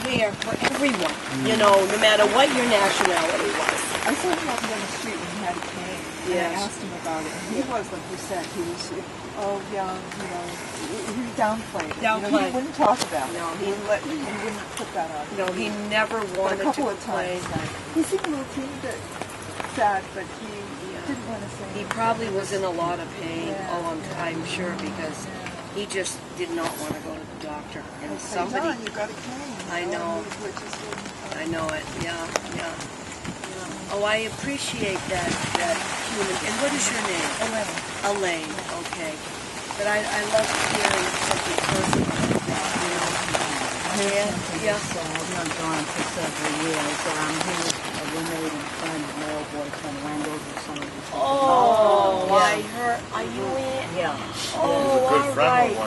there for everyone, you know, no matter what your nationality was. I saw him walking down the street and he had a cane. Yes. And I asked him about it. And he was, like you said, he was, young, you know, he was downplayed. You know, he wouldn't talk about it. No, he wouldn't put that on. No, he never wanted a couple to of complain. times, he seemed a little teeny bit sad, but he didn't want to say He anything. probably was in a lot of pain. Yeah. Oh, I'm sure, because he just did not want to go to the doctor. And Okay, somebody, John, you got a cane. I know. I know it. Yeah. Oh, I appreciate that human. And what is your name? Elaine. Elaine. Okay. But I love hearing something personal. Yeah. I've known John for several years. He was a roommate and friend of my old boyfriend Wendell's or somebody. Oh, yeah. I heard. Are you in? Yeah. Oh, all right.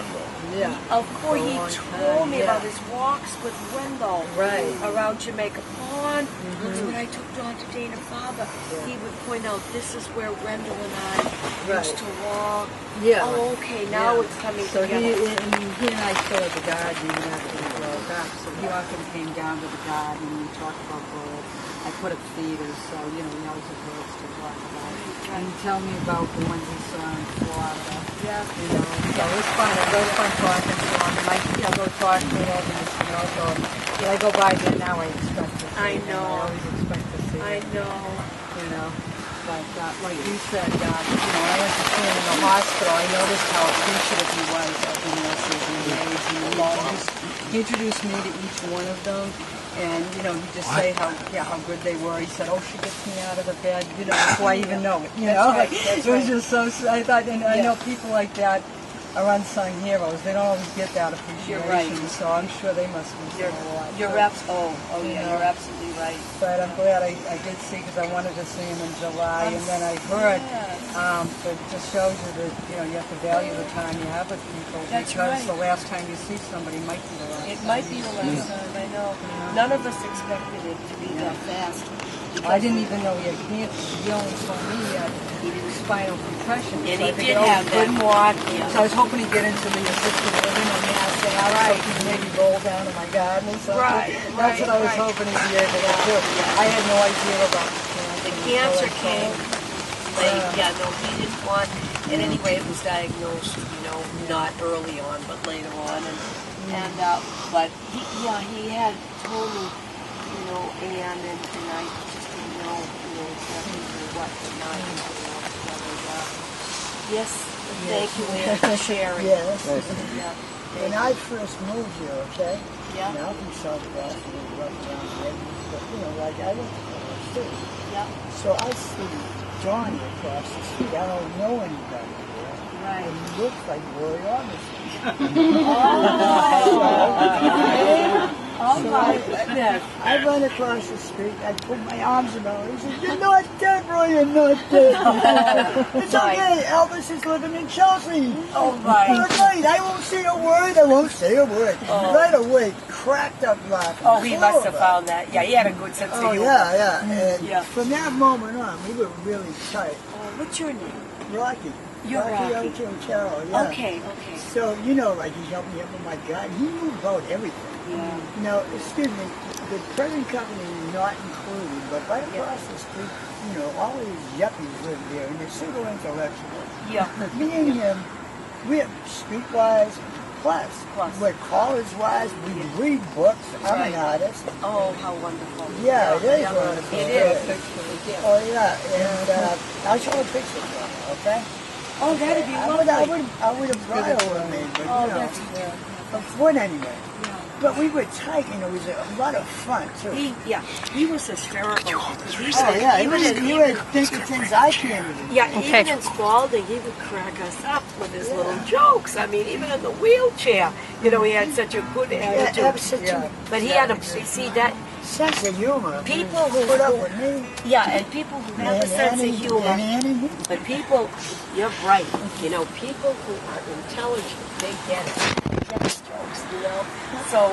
Yeah. Of course, he long told time, me yeah. about his walks with Wendell around Jamaica Pond. So when I took John to Dana-Farber, he would point out, this is where Wendell and I used to walk. Yeah. Oh, okay, now it's coming So together. he and I started the garden even after we broke up. So he often came down to the garden and we talked about birds. I put up feeders, so, you know, we always have birds to talk about. And he'd tell me about the ones he saw in Florida. Yeah. You know, so it was fun. It was fun talking to him. And I go talk to him over this, you know, so when I go by there now, I expect to see him. know. I always expect to see him. I know. You know, but like you said, you know, when I went to see him in the hospital, I noticed how appreciative he was of the nurses and the aides and the lawyers. He introduced me to each one of them. And, you know, he'd just say how good they were. He said, oh, she gets me out of the bed, you know, before I even know it, you know. Right, it was just so, I thought, and I know people like that are unsung heroes. They don't always get that appreciation. You're right. So I'm sure they must miss him a lot. You're you're absolutely right. But I'm glad I did see, because I wanted to see him in July, and then I heard, but it just shows you that, you know, you have to value the time you have with people. That's because right. the last time you see somebody might be the last It time. might be the last time, I know. None of us expected it to be that fast. I didn't even know he had cancer. He only told me he had spinal compression. And So he I did figured, have that. couldn't walk. So I was hoping he'd get into the assisted living and say, all right, so maybe roll down to my garden or something. That's what I was hoping he'd be able to do. I had no idea about the cancer. The cancer came late. Yeah, no, he didn't want. And anyway, it was diagnosed, you know, not early on, but later on. But he had told me, you know, and I just didn't know, you know, exactly what, but now I can put it all together. Yes, thank you, Ann, for sharing. Yes. Yeah. When I first moved here, okay? Yeah. Now from South Boston, we grew up around the edges, but you know, like I went to college too. Yeah. So I see Johnny across the street. I don't know anybody there. Right. And he looks like Roy Orbison. Oh my goodness. I run across the street, I put my arms around him. He says, you're not dead, Roy, you're not dead. It's okay, Elvis is living in Chelsea. Oh my. Good night, I won't say a word, I won't say a word. Right away, cracked up laughing. Oh, he must have found that. Yeah, he had a good sense of humor. And from that moment on, we were really tight. What's your name? Rocky. You're Rocky. Otero, yeah. Okay. So, you know, like he helped me up with my garden. He knew about everything. Yeah. Now, excuse me, the present company is not included, but right across the street, you know, all these yuppies live there, and they're single intellectual. Yeah. Me and him, we're streetwise, plus we're college-wise, we read books, I'm an artist. Oh, how wonderful. Yeah, it is wonderful. It is. Oh, yeah, and I'll show a picture of it, okay? Oh, that'd be lovely. I would have brought it with me, but you know, for fun anyway. But we were tight, and it was a lot of fun too. He was hysterical. He would think of things I can't even. Yeah, even in Spalding, he would crack us up with his little jokes. I mean, even in the wheelchair, you know, he had such a good attitude. But he had a, see that, sense of humor. People who put up with me. Yeah, and people who have a sense of humor. But people, you're right. You know, people who are intelligent, they get it. They get strokes, you know. So,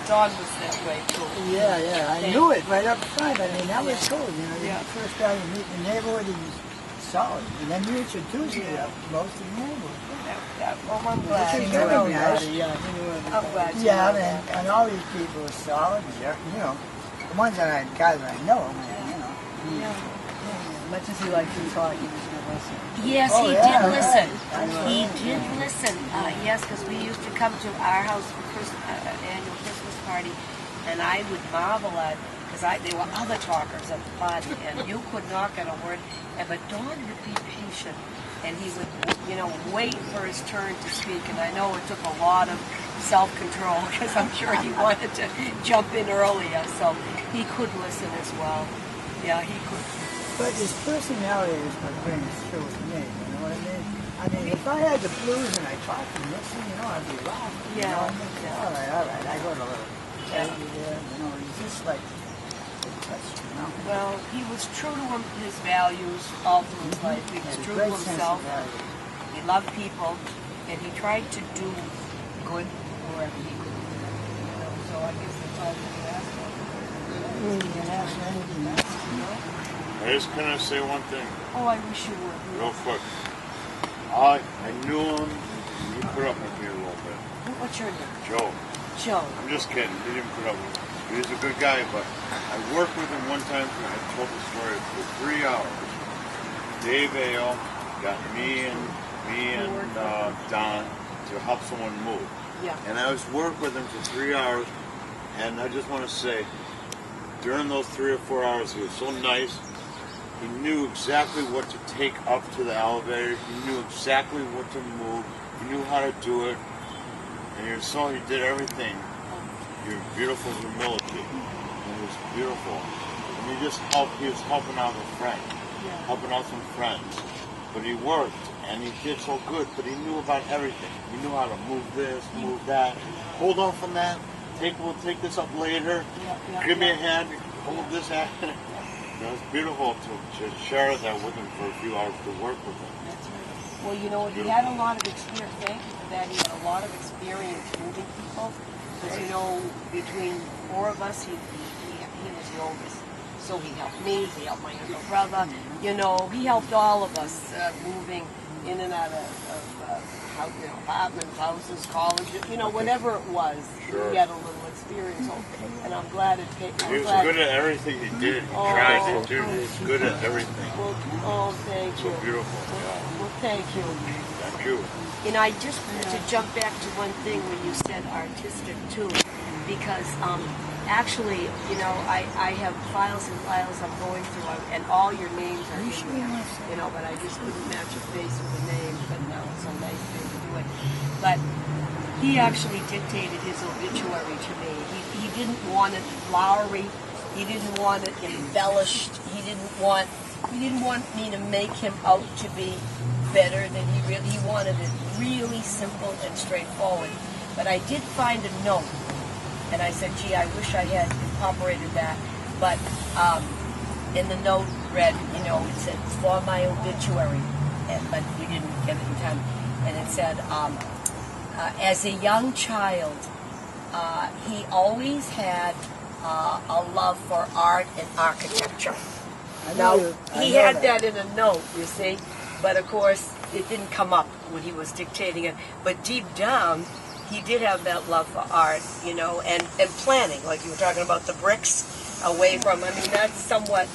Don was that way too. Yeah, I knew it right up front. I mean, that was cool. You know, the first guy you meet in the neighborhood, he's solid. And then you introduce me to most of the neighborhood. Yeah, well, I'm glad. He You knew know, everybody, I'm glad you Yeah, know that. and all these people are solid. You know, the ones that guys that I know, man, you know. Yeah. Much as he liked to talk, he was going to listen. Yes, Oh, he yeah, did right. listen. That's He right. did listen. Yes, because we used to come to our house for annual Christmas party, and I would marvel at, because there were other talkers at the party, and you could not get a word. But Don would be patient, and he would, wait for his turn to speak. And I know it took a lot of self-control, because I'm sure he wanted to jump in earlier, so he could listen as well. Yeah, he could. But his personality is what brings through with me, you know what I mean? I mean, if I had the blues and I talked to him, I'd be laughing. Yeah. You know? I'd think, all right, I go to a little crazy there, he's just like, Well, he was true to his values all through his life. He was true to himself. He loved people, and he tried to do good wherever he could. So I guess that's all we can ask for. I just gonna say one thing, Oh, I wish you would. real quick. I knew him. He put up with me a little bit. What's your name? Joe. Joe. I'm just kidding. He didn't put up with me. He was a good guy, but I worked with him one time. I told the story for 3 hours. Dave Ale got me and Don to help someone move. Yeah. And I was working with him for 3 hours, and I just want to say, during those 3 or 4 hours, he was so nice. He knew exactly what to take up to the elevator. He knew exactly what to move. He knew how to do it. And he did everything. Your beautiful humility. And it was beautiful. And he was helping out a friend. Helping out some friends. But he worked, and he did so good, but he knew about everything. He knew how to move this, move that. Hold on from that. We'll take this up later. Give me a hand. Hold this hand. It was beautiful to share that with him for a few hours to work with him. That's right. Well, he had a lot of experience. Thank you for that. He had a lot of experience moving people. Because, between 4 of us, he was the oldest. So he helped me, he helped my younger brother. He helped all of us moving in and out of apartments, houses, colleges, whatever it was. Sure. He had a little experience. And I'm glad it paid. He was good at everything he did. He tried to do. He was good at everything. Well, thank you. So beautiful. Yeah. Well, thank you. Thank you. I just wanted to jump back to one thing when you said artistic too, because actually, I have files and files I'm going through, and all your names are in there, but I just couldn't match a face with a name, but now it's a nice thing to do it. But he actually dictated his obituary to me. He didn't want it flowery. He didn't want it embellished. He didn't want me to make him out to be better than he wanted it really simple and straightforward. But I did find a note, and I said, gee, I wish I had incorporated that. But in the note read, it said, for my obituary, but we didn't get it in time. And it said, as a young child, he always had a love for art and architecture. Now, he had that in a note, you see, but of course, it didn't come up when he was dictating it. But deep down, he did have that love for art, and planning, like you were talking about the bricks away from, that's somewhat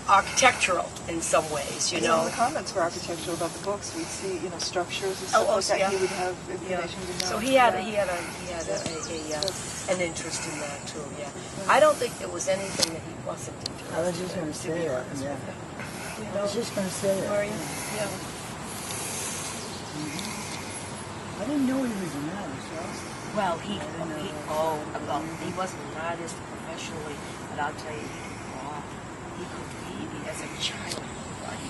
architectural in some ways, Some of the comments were architectural about the books. We'd see, structures and stuff like that. Yeah. He would have information to know. So he had an interest in that too. Yeah, I don't think there was anything that he wasn't interested in. I was just going to say that. Yeah. I was just going to say that. Were you? Yeah. I didn't know he was an artist. Well, he wasn't an artist professionally, but I'll tell you, he could read. As a child, he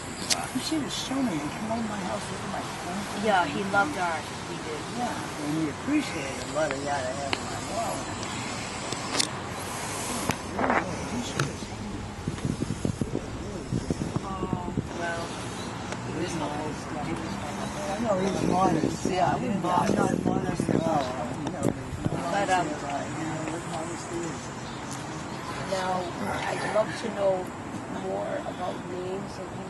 could draw. You should have shown me. He came over my house with my phone. Yeah, he loved art. He did. Yeah, and he appreciated a lot of that I have on my wall. He should have shown me. Oh, well, he was always I know he was modest. Yeah, I'm not modest at all. But now, I'd love to know more about names of you